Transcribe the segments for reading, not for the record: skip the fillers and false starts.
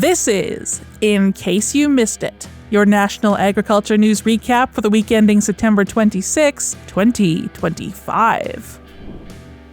This is In Case You Missed It, your national agriculture news recap for the week ending September 26, 2025.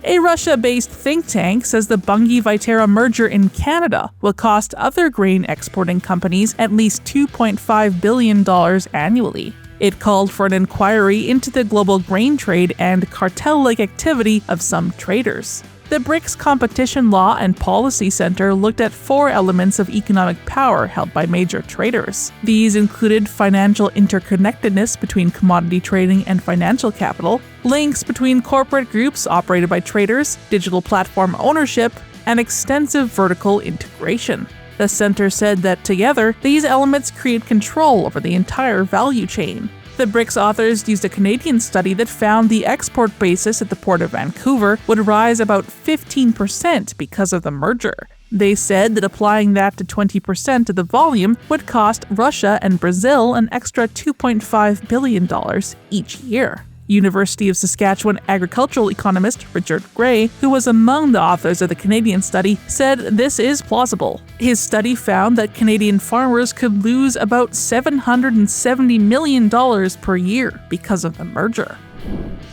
A Russia-based think tank says the Bunge-Viterra merger in Canada will cost other grain exporting companies at least $2.5 billion annually. It called for an inquiry into the global grain trade and cartel-like activity of some traders. The BRICS Competition Law and Policy Center looked at 4 elements of economic power held by major traders. These included financial interconnectedness between commodity trading and financial capital, links between corporate groups operated by traders, digital platform ownership, and extensive vertical integration. The center said that together, these elements create control over the entire value chain. The BRICS authors used a Canadian study that found the export basis at the Port of Vancouver would rise about 15% because of the merger. They said that applying that to 20% of the volume would cost Russia and Brazil an extra $2.5 billion each year. University of Saskatchewan agricultural economist Richard Gray, who was among the authors of the Canadian study, said this is plausible. His study found that Canadian farmers could lose about $770 million per year because of the merger.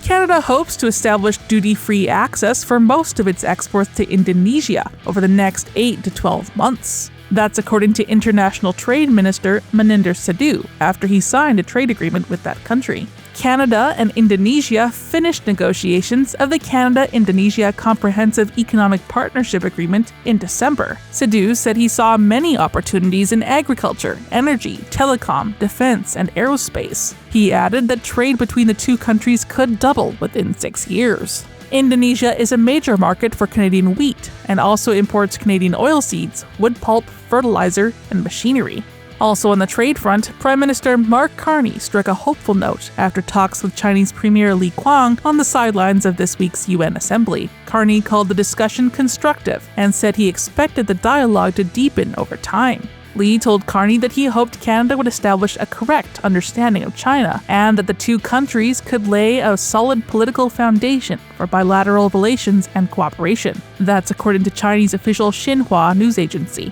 Canada hopes to establish duty-free access for most of its exports to Indonesia over the next 8 to 12 months. That's according to International Trade Minister Maninder Sidhu after he signed a trade agreement with that country. Canada and Indonesia finished negotiations of the Canada-Indonesia Comprehensive Economic Partnership Agreement in December. Sidhu said he saw many opportunities in agriculture, energy, telecom, defense, and aerospace. He added that trade between the two countries could double within 6 years. Indonesia is a major market for Canadian wheat and also imports Canadian oilseeds, wood pulp, fertilizer, and machinery. Also on the trade front, Prime Minister Mark Carney struck a hopeful note after talks with Chinese Premier Li Qiang on the sidelines of this week's UN Assembly. Carney called the discussion constructive and said he expected the dialogue to deepen over time. Li told Carney that he hoped Canada would establish a correct understanding of China and that the two countries could lay a solid political foundation for bilateral relations and cooperation. That's according to Chinese official Xinhua news agency.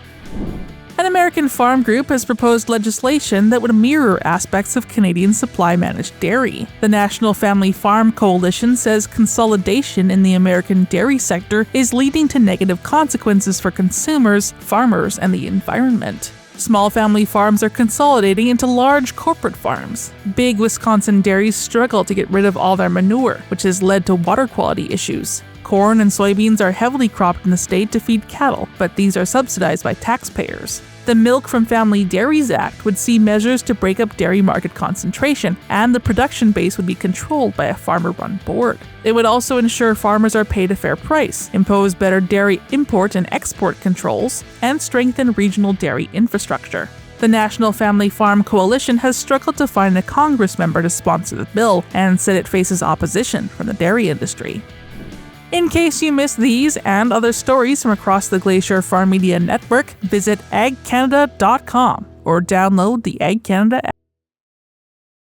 An American farm group has proposed legislation that would mirror aspects of Canadian supply-managed dairy. The National Family Farm Coalition says consolidation in the American dairy sector is leading to negative consequences for consumers, farmers, and the environment. Small family farms are consolidating into large corporate farms. Big Wisconsin dairies struggle to get rid of all their manure, which has led to water quality issues. Corn and soybeans are heavily cropped in the state to feed cattle, but these are subsidized by taxpayers. The Milk from Family Dairies Act would see measures to break up dairy market concentration, and the production base would be controlled by a farmer-run board. It would also ensure farmers are paid a fair price, impose better dairy import and export controls, and strengthen regional dairy infrastructure. The National Family Farm Coalition has struggled to find a Congress member to sponsor the bill and said it faces opposition from the dairy industry. In case you missed these and other stories from across the Glacier Farm Media Network, visit AgCanada.com or download the AgCanada app.